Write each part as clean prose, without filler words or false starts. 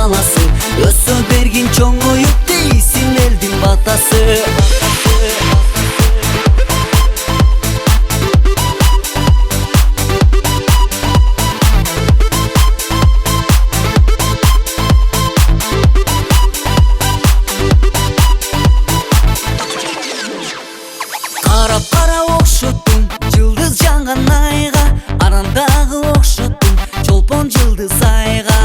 баласы, өсө бергин чоңоюп дейсин элдин батасы. Карап окшоттум жылдыз жанган айга, арандагы окшоттум чолпон жылдыз айга.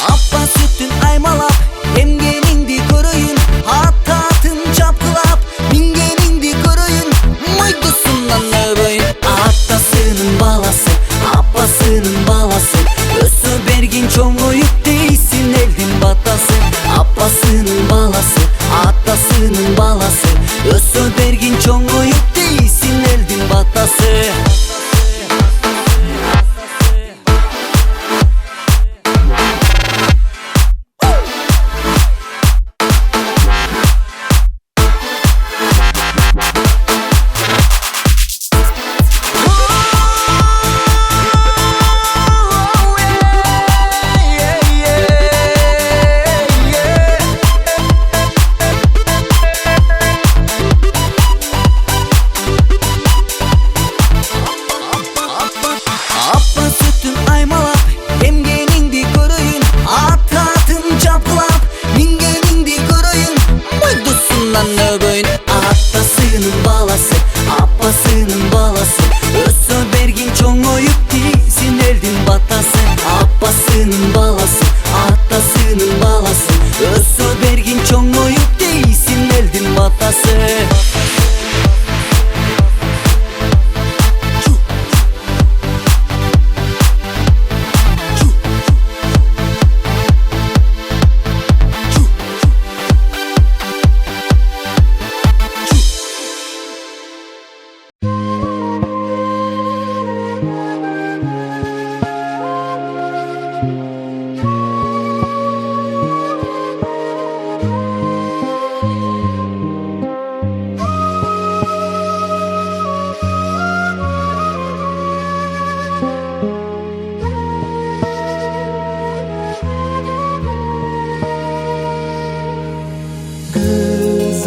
Апа сүтүн аймалап, эмгениңди көрөйүн, ат-атын чапкылап, мингениңди көрөйүн, мойдусунан өбөйүн. Атасынын баласы, апасынын баласы, өсө бергин чоңоюп дейсин элдин батасы. Апасынын баласы, атасынын баласы, өсө бергин чоңоюп дейсин элдин батасы. Апа сүтүн аймалап, эмгениңди көрөйүн, ат-атын чапкылап, мингениңди көрөйүн, мойдусунан өбөйүн. Атасынын баласы, апасынын баласы, өсө бергин чоңоюп дейсин элдин батасы. Апасынын баласы, атасынын баласы, өсө бергин чоңоюп дейсин элдин батасы.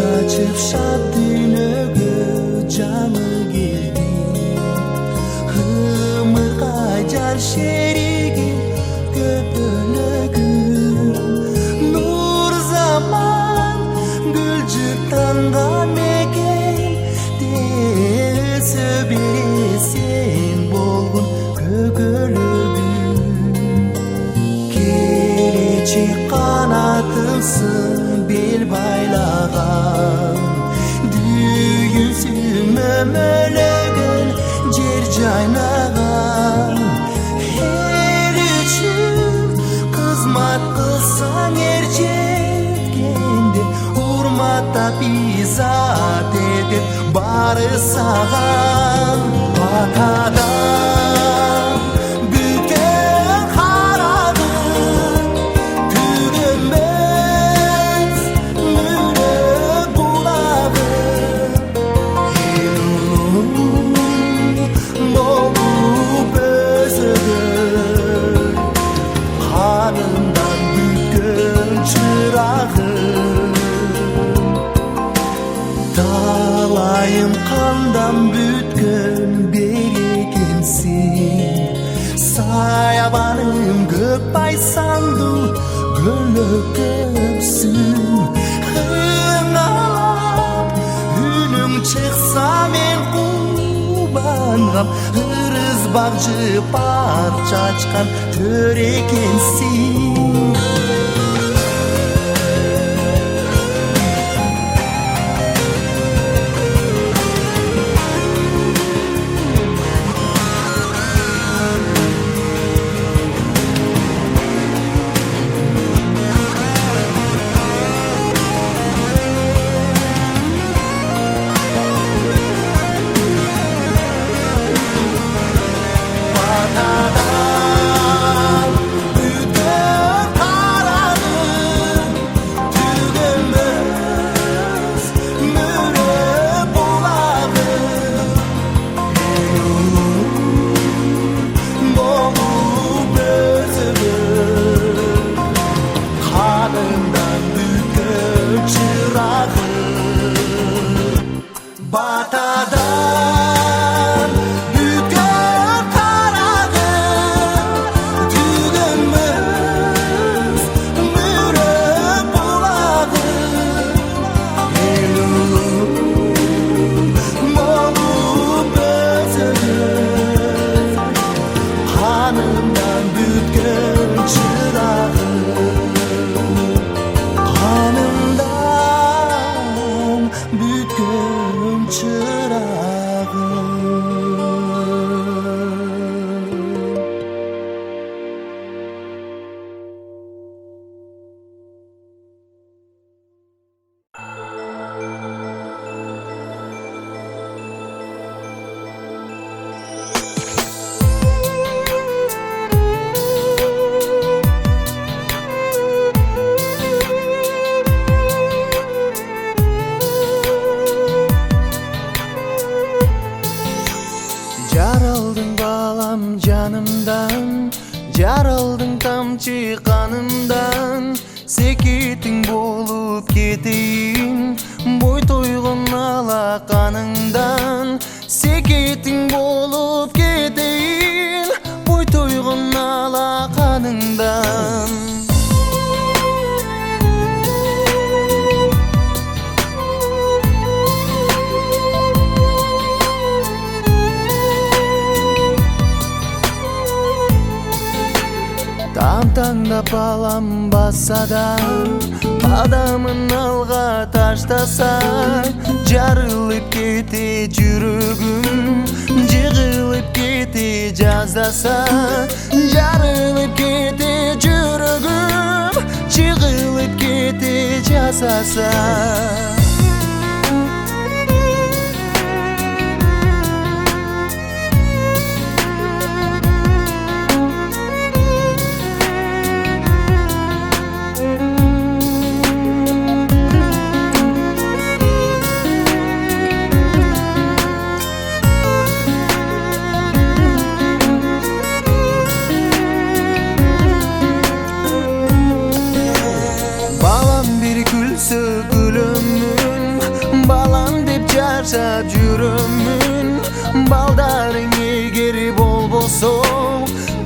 Açıp şat dünögü canı geldi, hımırga jar şerigim köpölөгүм. Nur zaman gülcüktangan eкен, десе бересен болгон көкөлөгүм. Келечек канатымсың бел байлаган, дүйүнсүң өмөлөгөн жер жайнаган. Эл үчүн кызмат кылсаң эр жеткенде, урматтап изат этет бары саган. Батадан бүткөн карадым, түгөнбөс мүлөк булагым. Элулум болуп өзөгөн, канымдан бүткөн чырагым. Талайым кандан бүткөн берекемсиң, саябаным көк байсаңду көлөкөмсүң. Ыңалап үнүң чыкса мен кубангам, ырыс багчы парча ачкан төр экенсиң. Батадан чыкканымдан секетиң болуп кетейин. Бой тойгон алаканыңдан секетиң болуп кетейин. Бой тойгон алаканыңдан. Там-таңда балам баса да, адамын алга таштаса, жарылып кете жүрөгүм, жыгылып кете жаздаса, жарылып кете жүрөгүм, жыгылып кете жаздаса. Балам деп жаршап жүрөмүн. Балдарың эгер болбосо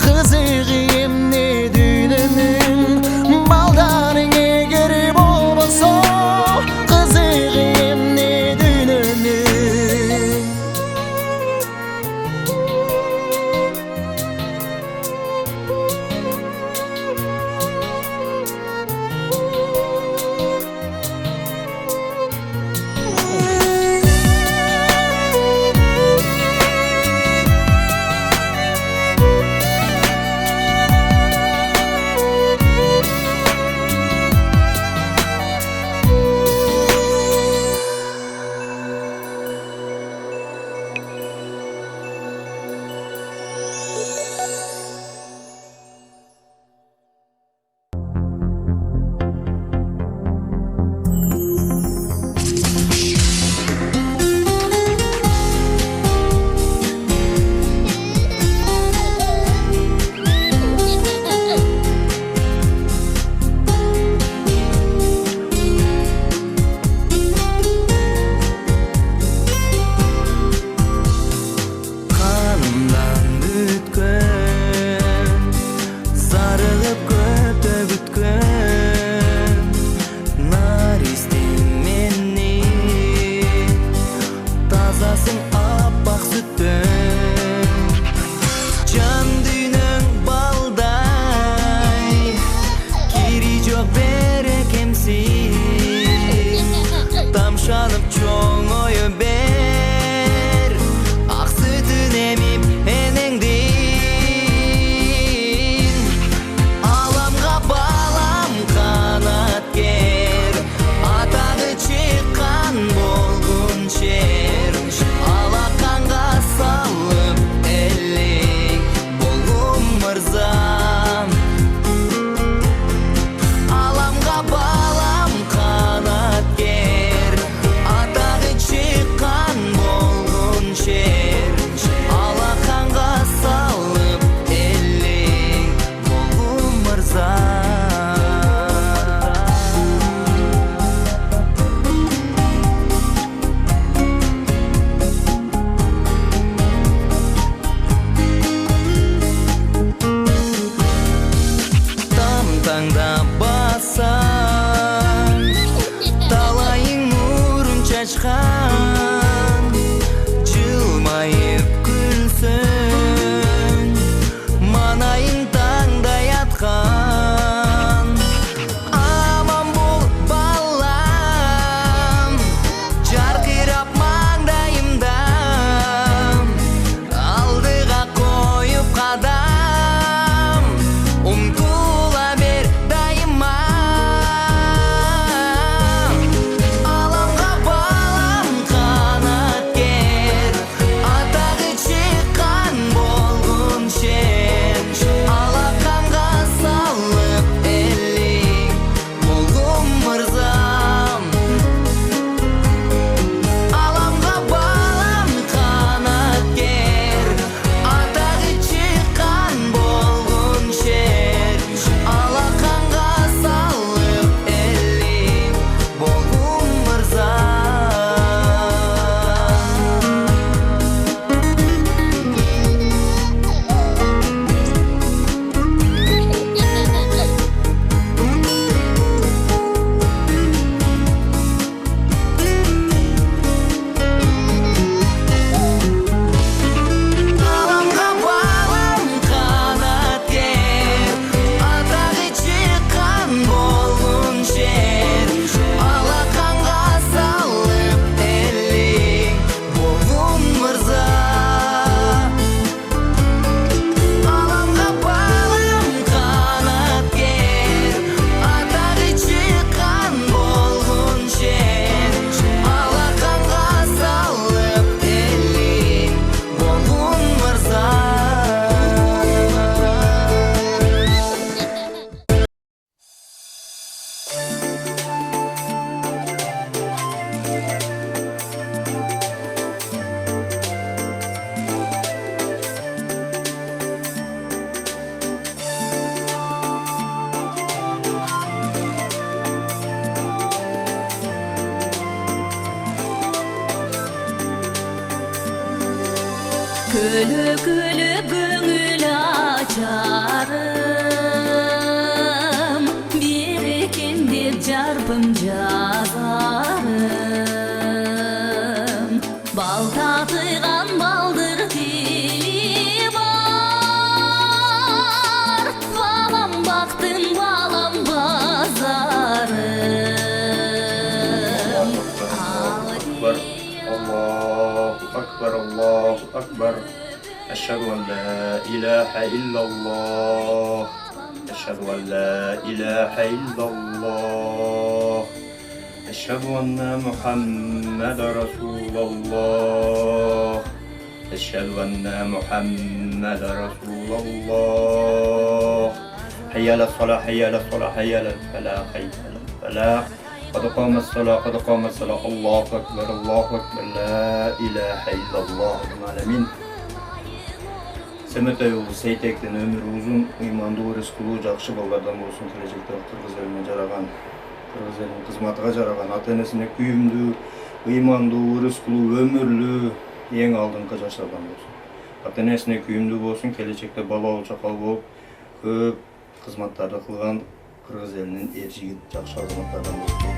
кызыгы эмне дүйнөнүн. Балдарың эгер болбосо кызыгы эмне дүйнөнүн. Kölü göngül açarım, birikindir çarpım yazarım. Bal tatıgan baldır dili var, balam baktın balam bazarım. Allahu Akbar, Allahu Akbar. Eşhedü en la ilahe illallah. Eşhedü en la ilahe illallah. Eşhedü enne Muhammeden Resulallah. Eşhedü enne Muhammeden Resulallah. Hayya ala salah, hayya ala salah, hayya ala felah, hayya ala felah. قد قامت الصلاة قد قامت الصلاة الله أكبر الله أكبر لا إله إلا الله العالمين. Семетей Сейтектен өмүрү узун, ыймандуу рызкылуу жакшы балдардан болсун, келечекте кыргыз элине жараган, кыргыз элинин кызматыга жараган, ата-энесине күйүмдүү, ыймандуу, рызкылуу, өмүрлүү, эң алдыңкы жаштардан болсун. Ата-энесине күйүмдүү болсун, келечекте бала чакал болуп, көп кызматтарды кылган кыргыз элинин эр жигит жакшы азаматтардан болсун.